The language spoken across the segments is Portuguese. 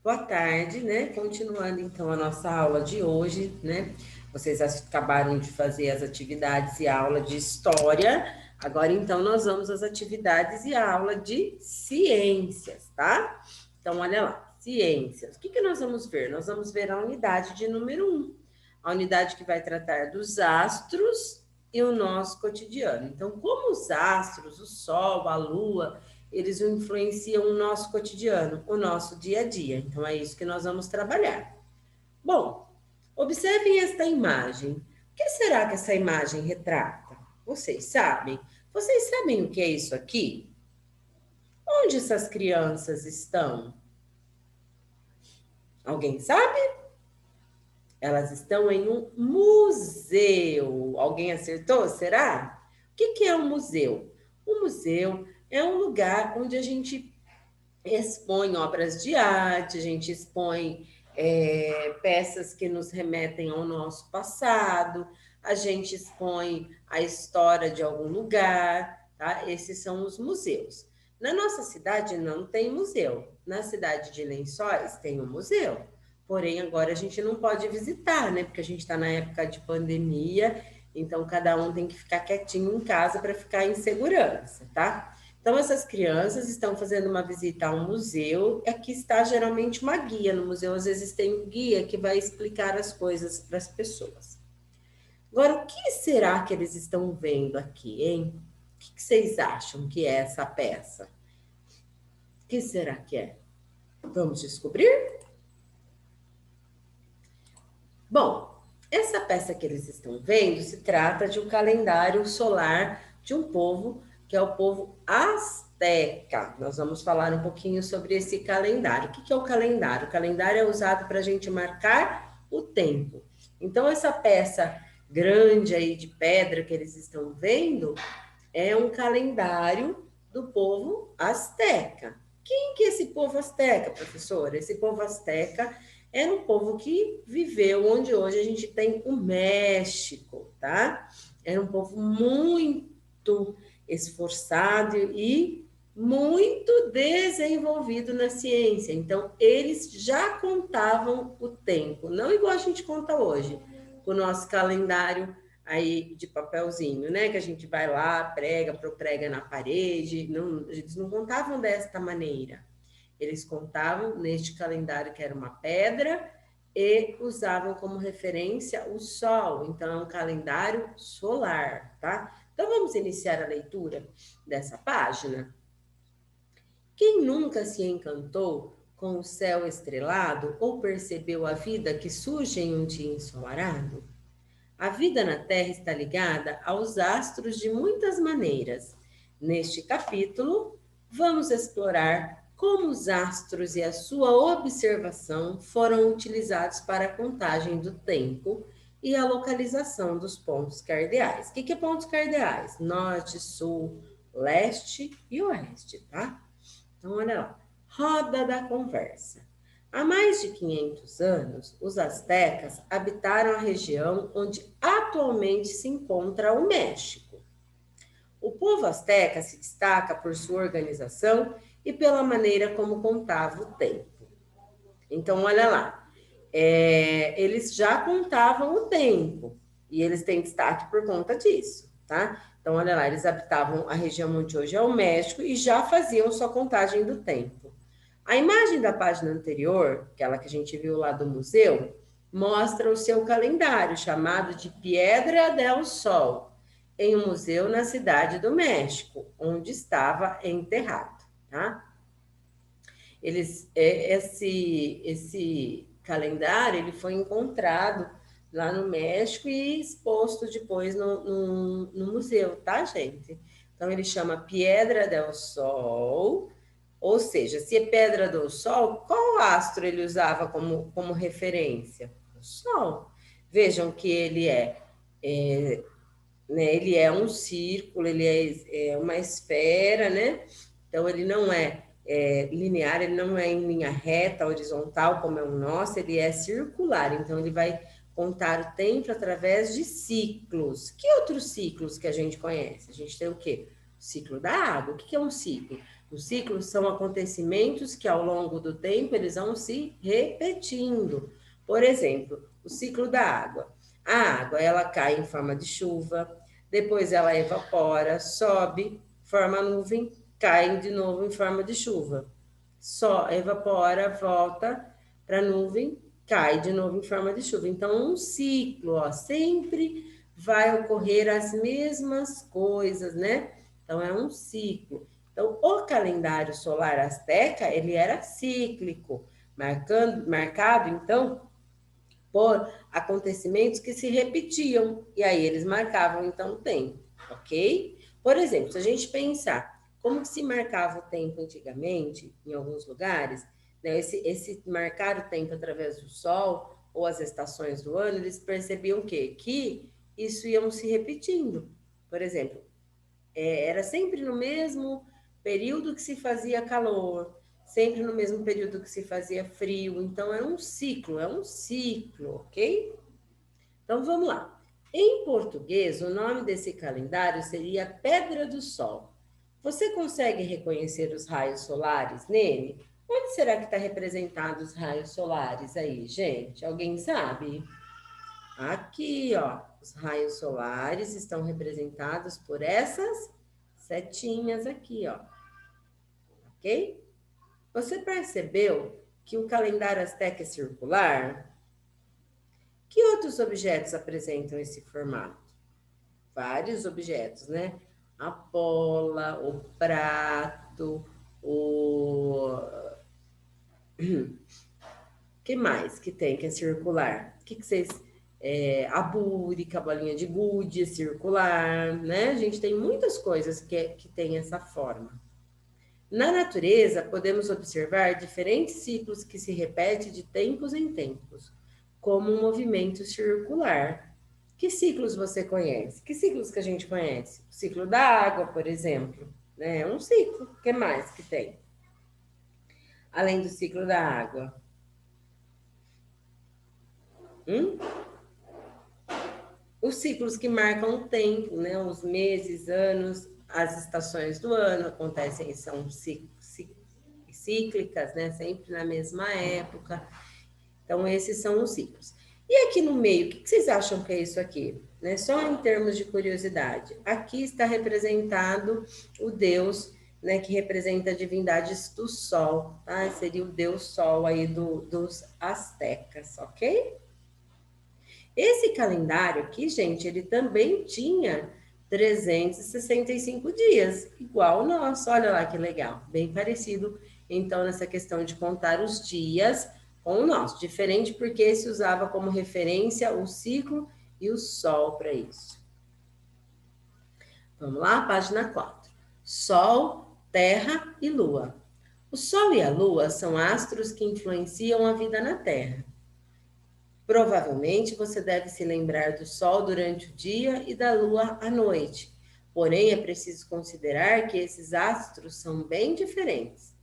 Boa tarde, né? Continuando então a nossa aula de hoje, né? Vocês acabaram de fazer as atividades e a aula de história. Agora então nós vamos às atividades e a aula de ciências, tá? Então olha lá, ciências. O que que nós vamos ver? Nós vamos ver a unidade de número 1. A unidade que vai tratar dos astros e o nosso cotidiano. Então, como os astros, o sol, a lua, eles influenciam o nosso cotidiano, o nosso dia a dia. Então, é isso que nós vamos trabalhar. Bom, observem esta imagem. O que será que essa imagem retrata? Vocês sabem? Vocês sabem o que é isso aqui? Onde essas crianças estão? Alguém sabe? Elas estão em um museu. Alguém acertou? Será? O que é um museu? Um museu é um lugar onde a gente expõe obras de arte, a gente expõe peças que nos remetem ao nosso passado, a gente expõe a história de algum lugar, tá? Esses são os museus. Na nossa cidade não tem museu. Na cidade de Lençóis tem um museu. Porém, agora a gente não pode visitar, né? Porque a gente está na época de pandemia, então cada um tem que ficar quietinho em casa para ficar em segurança, tá? Então, essas crianças estão fazendo uma visita a um museu. Aqui está geralmente uma guia. No museu, às vezes, tem um guia que vai explicar as coisas para as pessoas. Agora, o que será que eles estão vendo aqui, hein? O que vocês acham que é essa peça? O que será que é? Vamos descobrir? Bom, essa peça que eles estão vendo se trata de um calendário solar de um povo que é o povo asteca. Nós vamos falar um pouquinho sobre esse calendário. O que é o calendário? O calendário é usado para a gente marcar o tempo. Então, essa peça grande aí de pedra que eles estão vendo é um calendário do povo asteca. Quem que é esse povo asteca, professora? Esse povo asteca era um povo que viveu onde hoje a gente tem o México, tá? Era um povo muito esforçado e muito desenvolvido na ciência. Então, eles já contavam o tempo, não igual a gente conta hoje, com o nosso calendário aí de papelzinho, né? Que a gente vai lá, prega na parede. Não, eles não contavam desta maneira. Eles contavam neste calendário que era uma pedra e usavam como referência o sol. Então, é um calendário solar, tá? Então, vamos iniciar a leitura dessa página. Quem nunca se encantou com o céu estrelado ou percebeu a vida que surge em um dia ensolarado? A vida na Terra está ligada aos astros de muitas maneiras. Neste capítulo, vamos explorar como os astros e a sua observação foram utilizados para a contagem do tempo e a localização dos pontos cardeais. O que é pontos cardeais? Norte, sul, leste e oeste, tá? Então, olha lá. Roda da conversa. Há mais de 500 anos, os astecas habitaram a região onde atualmente se encontra o México. O povo asteca se destaca por sua organização e pela maneira como contava o tempo. Então, olha lá, eles já contavam o tempo e eles têm destaque por conta disso, tá? Então, olha lá, eles habitavam a região onde hoje é o México e já faziam sua contagem do tempo. A imagem da página anterior, aquela que a gente viu lá do museu, mostra o seu calendário, chamado de Piedra del Sol, em um museu na cidade do México, onde estava enterrado, tá? Esse calendário ele foi encontrado lá no México e exposto depois no museu, tá, gente? Então, ele chama Piedra del Sol, ou seja, se é Pedra do Sol, qual astro ele usava como referência? O Sol. Vejam que né, ele é um círculo, ele é uma esfera, né? Então, ele não é linear, ele não é em linha reta, horizontal, como é o nosso, ele é circular. Então, ele vai contar o tempo através de ciclos. Que outros ciclos que a gente conhece? A gente tem o quê? O ciclo da água. O que é um ciclo? Os ciclos são acontecimentos que ao longo do tempo eles vão se repetindo. Por exemplo, o ciclo da água. A água, ela cai em forma de chuva, depois ela evapora, sobe, forma nuvem, cai de novo em forma de chuva. Só evapora, volta para a nuvem, cai de novo em forma de chuva. Então, um ciclo, ó, sempre vai ocorrer as mesmas coisas, né? Então, é um ciclo. Então, o calendário solar asteca, ele era cíclico, marcado, então, por acontecimentos que se repetiam, e aí eles marcavam, então, o tempo, ok? Por exemplo, se a gente pensar como que se marcava o tempo antigamente, em alguns lugares, né, esse marcar o tempo através do sol, ou as estações do ano, eles percebiam o quê? Que isso iam se repetindo. Por exemplo, era sempre no mesmo período que se fazia calor, sempre no mesmo período que se fazia frio. Então, é um ciclo, ok? Então, vamos lá. Em português, o nome desse calendário seria Pedra do Sol. Você consegue reconhecer os raios solares nele? Onde será que está representado os raios solares aí, gente? Alguém sabe? Aqui, ó, os raios solares estão representados por essas setinhas aqui, ó, ok? Você percebeu que o calendário asteca é circular? Que outros objetos apresentam esse formato? Vários objetos, né? A bola, o prato, o... que mais que tem que é circular? O que vocês... a búrica, a bolinha de gude, circular, né? A gente tem muitas coisas que tem essa forma. Na natureza, podemos observar diferentes ciclos que se repetem de tempos em tempos, como um movimento circular. Que ciclos você conhece? Que ciclos que a gente conhece? O ciclo da água, por exemplo, né? É um ciclo. O que mais que tem? Além do ciclo da água. Hum? Os ciclos que marcam o tempo, né? Os meses, anos, as estações do ano acontecem, são cíclicas, né? Sempre na mesma época. Então, esses são os ciclos. E aqui no meio, o que vocês acham que é isso aqui? Né? Só em termos de curiosidade. Aqui está representado o Deus, né, que representa a divindade do Sol, tá? Seria o Deus Sol aí dos astecas, ok? Esse calendário aqui, gente, ele também tinha 365 dias, igual o nosso. Olha lá que legal, bem parecido. Então, nessa questão de contar os dias com o nosso, diferente porque se usava como referência o ciclo e o sol para isso. Vamos lá, página 4. Sol, Terra e Lua. O Sol e a Lua são astros que influenciam a vida na Terra. Provavelmente você deve se lembrar do Sol durante o dia e da Lua à noite. Porém, é preciso considerar que esses astros são bem diferentes.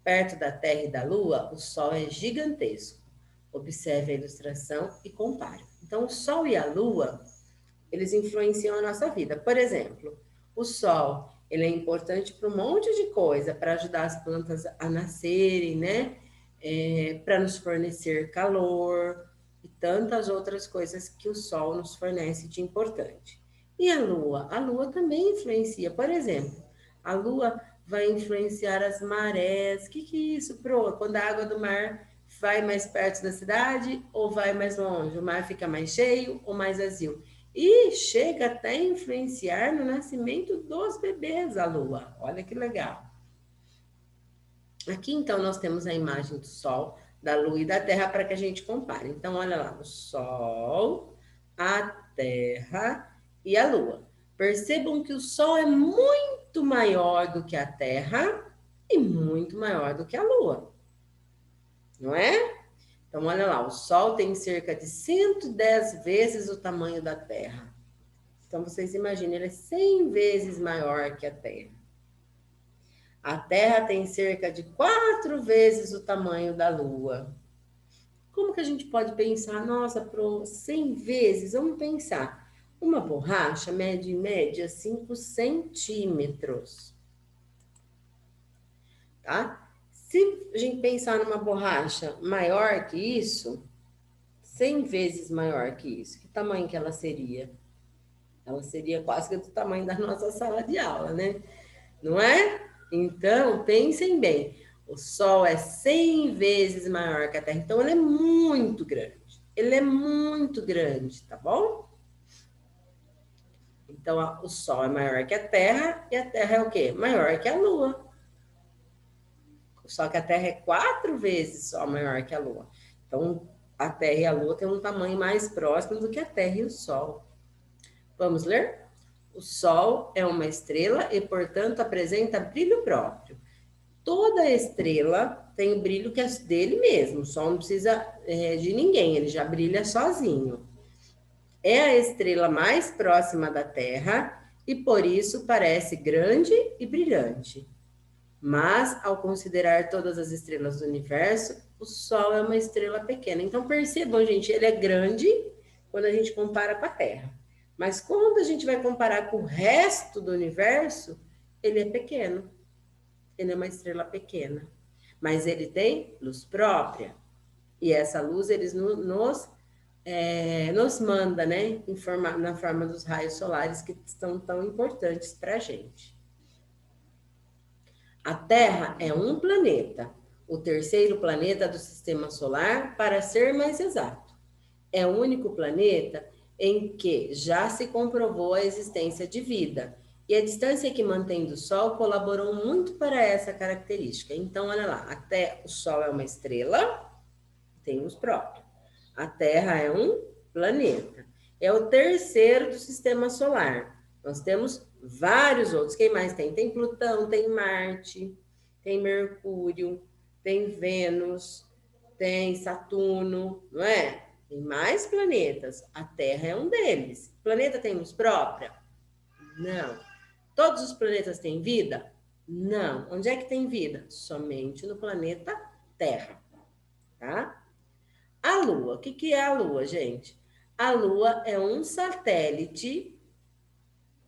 Perto da Terra e da Lua, o Sol é gigantesco. Observe a ilustração e compare. Então, o Sol e a Lua, eles influenciam a nossa vida. Por exemplo, o Sol, ele é importante para um monte de coisa, para ajudar as plantas a nascerem, né? Para nos fornecer calor, e tantas outras coisas que o Sol nos fornece de importante. E a Lua? A Lua também influencia. Por exemplo, a Lua vai influenciar as marés. O que é isso, Pro? Quando a água do mar vai mais perto da cidade ou vai mais longe? O mar fica mais cheio ou mais vazio? E chega até a influenciar no nascimento dos bebês, a Lua. Olha que legal. Aqui, então, nós temos a imagem do Sol, da Lua e da Terra para que a gente compare. Então, olha lá, o Sol, a Terra e a Lua. Percebam que o Sol é muito maior do que a Terra e muito maior do que a Lua, não é? Então, olha lá, o Sol tem cerca de 110 vezes o tamanho da Terra. Então, vocês imaginem, ele é 100 vezes maior que a Terra. A Terra tem cerca de 4 vezes o tamanho da Lua. Como que a gente pode pensar, nossa, Pro, 100 vezes? Vamos pensar. Uma borracha mede em média 5 centímetros. tá? Se a gente pensar numa borracha maior que isso, 100 vezes maior que isso, que tamanho que ela seria? Ela seria quase que do tamanho da nossa sala de aula, né? Não é? Então, pensem bem, o Sol é 100 vezes maior que a Terra, então ele é muito grande. Ele é muito grande, tá bom? Então, o Sol é maior que a Terra e a Terra é o quê? Maior que a Lua. Só que a Terra é 4 vezes só maior que a Lua. Então, a Terra e a Lua têm um tamanho mais próximo do que a Terra e o Sol. Vamos ler? O Sol é uma estrela e, portanto, apresenta brilho próprio. Toda estrela tem o brilho que é dele mesmo, o Sol não precisa de ninguém, ele já brilha sozinho. É a estrela mais próxima da Terra e por isso parece grande e brilhante. Mas, ao considerar todas as estrelas do universo, o Sol é uma estrela pequena. Então, percebam, gente, ele é grande quando a gente compara com a Terra. Mas quando a gente vai comparar com o resto do universo, ele é pequeno. Ele é uma estrela pequena. Mas ele tem luz própria. E essa luz eles nos manda, né? Na forma dos raios solares que estão tão importantes para a gente. A Terra é um planeta, o terceiro planeta do sistema solar, para ser mais exato. É o único planeta em que já se comprovou a existência de vida. E a distância que mantém do Sol colaborou muito para essa característica. Então, olha lá, até o Sol é uma estrela, tem luz própria. A Terra é um planeta. É o terceiro do sistema solar. Nós temos vários outros. Quem mais tem? Tem Plutão, tem Marte, tem Mercúrio, tem Vênus, tem Saturno, não é? Tem mais planetas. A Terra é um deles. O planeta tem luz própria? Não. Todos os planetas têm vida? Não. Onde é que tem vida? Somente no planeta Terra, tá? A Lua, o que é a Lua, gente? A Lua é um satélite.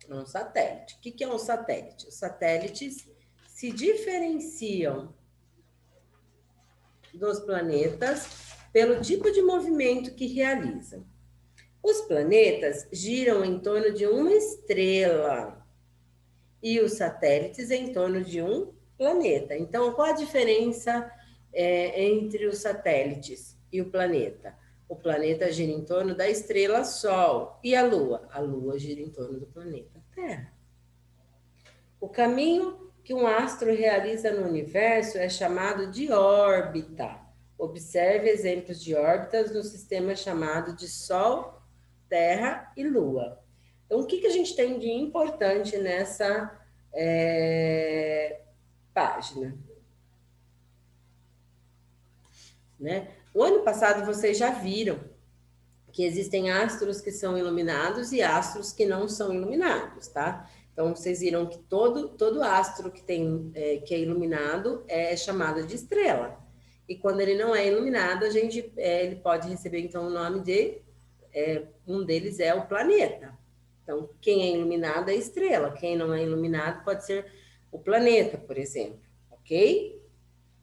Um satélite. O que é um satélite? Os satélites se diferenciam dos planetas pelo tipo de movimento que realizam. Os planetas giram em torno de uma estrela e os satélites em torno de um planeta. Então, qual a diferença entre os satélites e o planeta? O planeta gira em torno da estrela Sol. E a Lua? A Lua gira em torno do planeta Terra. O caminho que um astro realiza no universo é chamado de órbita. Observe exemplos de órbitas no sistema chamado de Sol, Terra e Lua. Então, o que a gente tem de importante nessa página? Né? O ano passado vocês já viram que existem astros que são iluminados e astros que não são iluminados, tá? Então, vocês viram que todo astro que é iluminado é chamado de estrela. E quando ele não é iluminado, ele pode receber, então, o nome de... um deles é o planeta. Então, quem é iluminado é a estrela. Quem não é iluminado pode ser o planeta, por exemplo. Ok?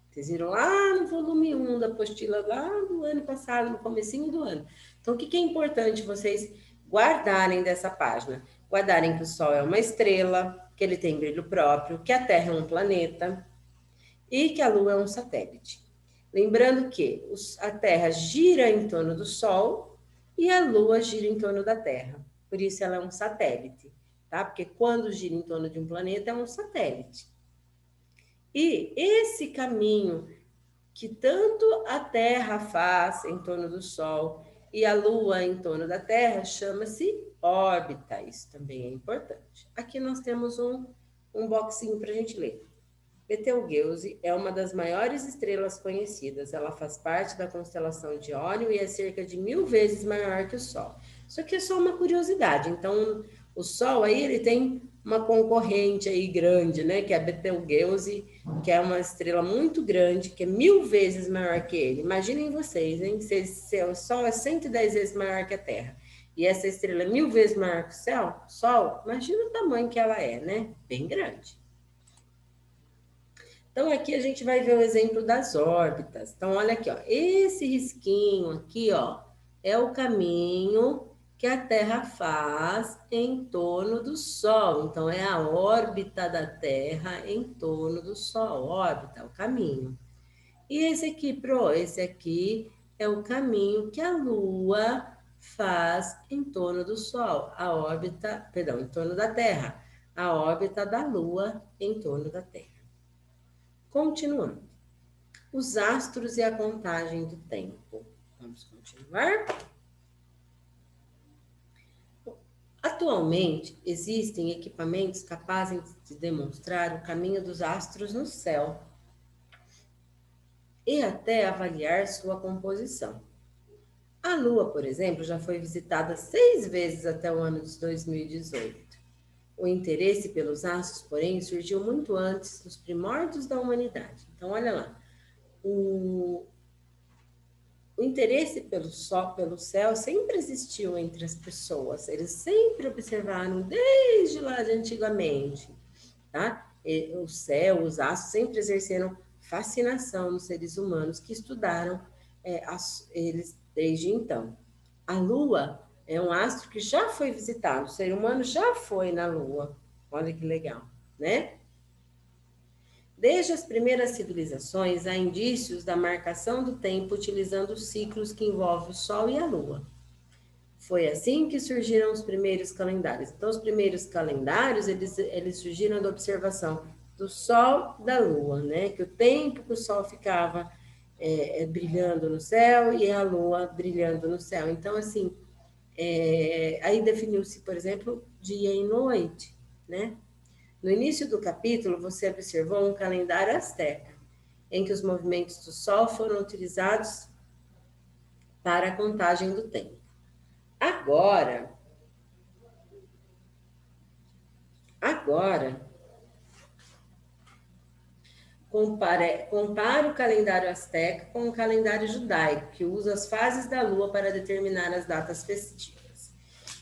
Vocês viram lá no volume 1 da apostila, lá do ano passado, no comecinho do ano. Então, o que é importante vocês guardarem dessa página? Guardarem que o Sol é uma estrela, que ele tem brilho próprio, que a Terra é um planeta e que a Lua é um satélite. Lembrando que a Terra gira em torno do Sol e a Lua gira em torno da Terra. Por isso ela é um satélite, tá? Porque quando gira em torno de um planeta é um satélite. E esse caminho que tanto a Terra faz em torno do Sol e a Lua em torno da Terra chama-se órbita. Isso também é importante. Aqui nós temos um boxinho para a gente ler. Betelgeuse é uma das maiores estrelas conhecidas. Ela faz parte da constelação de Órion e é cerca de 1000 vezes maior que o Sol. Isso aqui é só uma curiosidade. Então, o Sol aí, ele tem uma concorrente aí grande, né? Que é a Betelgeuse, que é uma estrela muito grande, que é 1000 vezes maior que ele. Imaginem vocês, hein? Se o Sol é 110 vezes maior que a Terra e essa estrela é 1000 vezes maior que o Sol, imagina o tamanho que ela é, né? Bem grande. Então, aqui a gente vai ver o exemplo das órbitas. Então, olha aqui, ó. Esse risquinho aqui, ó, é o caminho que a Terra faz em torno do Sol. Então, é a órbita da Terra em torno do Sol. Órbita, o caminho. E esse aqui, esse aqui é o caminho que a Lua faz em torno do Sol. A órbita, perdão, em torno da Terra. A órbita da Lua em torno da Terra. Continuando. Os astros e a contagem do tempo. Vamos continuar? Atualmente, existem equipamentos capazes de demonstrar o caminho dos astros no céu e até avaliar sua composição. A Lua, por exemplo, já foi visitada 6 vezes até o ano de 2018. O interesse pelos astros, porém, surgiu muito antes dos primórdios da humanidade. Então, olha lá. O interesse pelo sol, pelo céu, sempre existiu entre as pessoas. Eles sempre observaram desde lá de antigamente, tá? E o céu, os astros sempre exerceram fascinação nos seres humanos que estudaram eles desde então. A Lua é um astro que já foi visitado, o ser humano já foi na Lua. Olha que legal, né? Desde as primeiras civilizações, há indícios da marcação do tempo utilizando os ciclos que envolvem o Sol e a Lua. Foi assim que surgiram os primeiros calendários. Então, os primeiros calendários, eles surgiram da observação do Sol e da Lua, né? Que o tempo que o Sol ficava brilhando no céu e a Lua brilhando no céu. Então, assim, aí definiu-se, por exemplo, dia e noite, né? No início do capítulo, você observou um calendário asteca, em que os movimentos do Sol foram utilizados para a contagem do tempo. Agora, compare o calendário asteca com o calendário judaico, que usa as fases da Lua para determinar as datas festivas.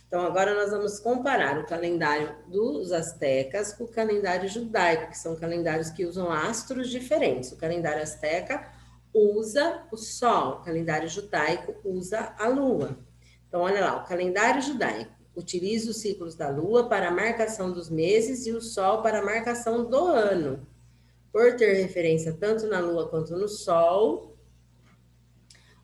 Então, agora nós vamos comparar o calendário dos astecas com o calendário judaico, que são calendários que usam astros diferentes. O calendário asteca usa o Sol, o calendário judaico usa a Lua. Então, olha lá, o calendário judaico utiliza os ciclos da Lua para a marcação dos meses e o Sol para a marcação do ano. Por ter referência tanto na Lua quanto no Sol,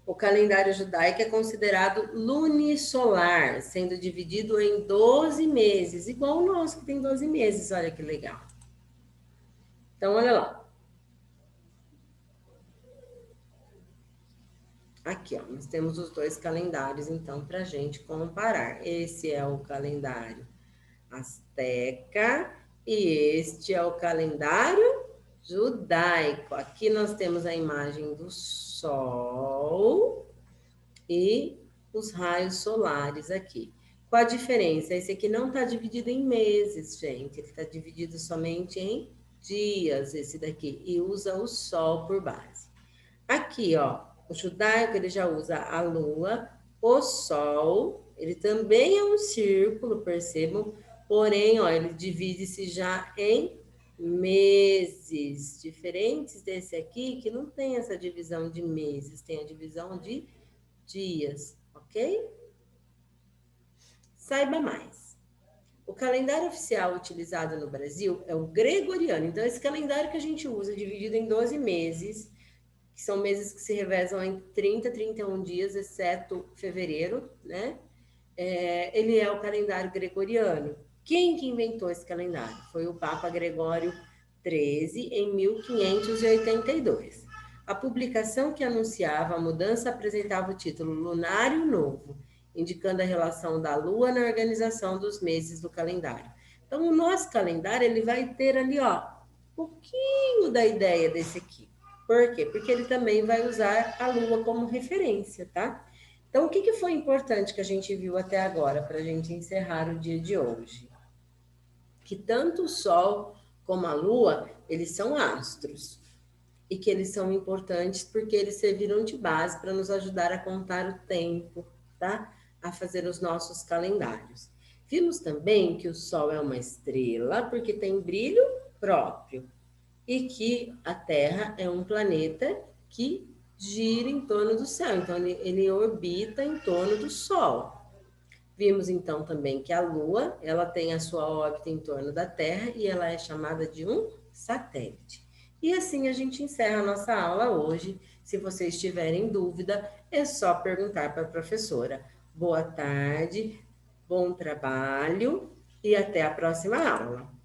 o calendário judaico é considerado lunisolar, sendo dividido em 12 meses, igual o nosso, que tem 12 meses, olha que legal. Então, olha lá. Aqui, ó, nós temos os dois calendários, então, para a gente comparar. Esse é o calendário asteca e este é o calendário judaico. Aqui nós temos a imagem do Sol e os raios solares aqui. Qual a diferença? Esse aqui não está dividido em meses, gente. Ele está dividido somente em dias, esse daqui. E usa o Sol por base. Aqui, ó, o judaico, ele já usa a Lua, o Sol. Ele também é um círculo, percebam. Porém, ó, ele divide-se já em meses. Diferentes desse aqui, que não tem essa divisão de meses. Tem a divisão de dias, ok? Saiba mais. O calendário oficial utilizado no Brasil é o gregoriano. Então, esse calendário que a gente usa, dividido em 12 meses, que são meses que se revezam em 30, 31 dias, exceto fevereiro, né? Ele é o calendário gregoriano. Quem que inventou esse calendário? Foi o Papa Gregório XIII, em 1582. A publicação que anunciava a mudança apresentava o título Lunário Novo, indicando a relação da Lua na organização dos meses do calendário. Então, o nosso calendário, ele vai ter ali, ó, um pouquinho da ideia desse aqui. Por quê? Porque ele também vai usar a Lua como referência, tá? Então, o que foi importante que a gente viu até agora, para a gente encerrar o dia de hoje? Que tanto o Sol como a Lua, eles são astros. E que eles são importantes porque eles serviram de base para nos ajudar a contar o tempo, tá? A fazer os nossos calendários. Vimos também que o Sol é uma estrela porque tem brilho próprio. e que a Terra é um planeta que gira em torno do céu, então ele orbita em torno do Sol. Vimos então também que a Lua, ela tem a sua órbita em torno da Terra e ela é chamada de um satélite. E assim a gente encerra a nossa aula hoje. Se vocês tiverem dúvida, é só perguntar para a professora. Boa tarde, bom trabalho e até a próxima aula.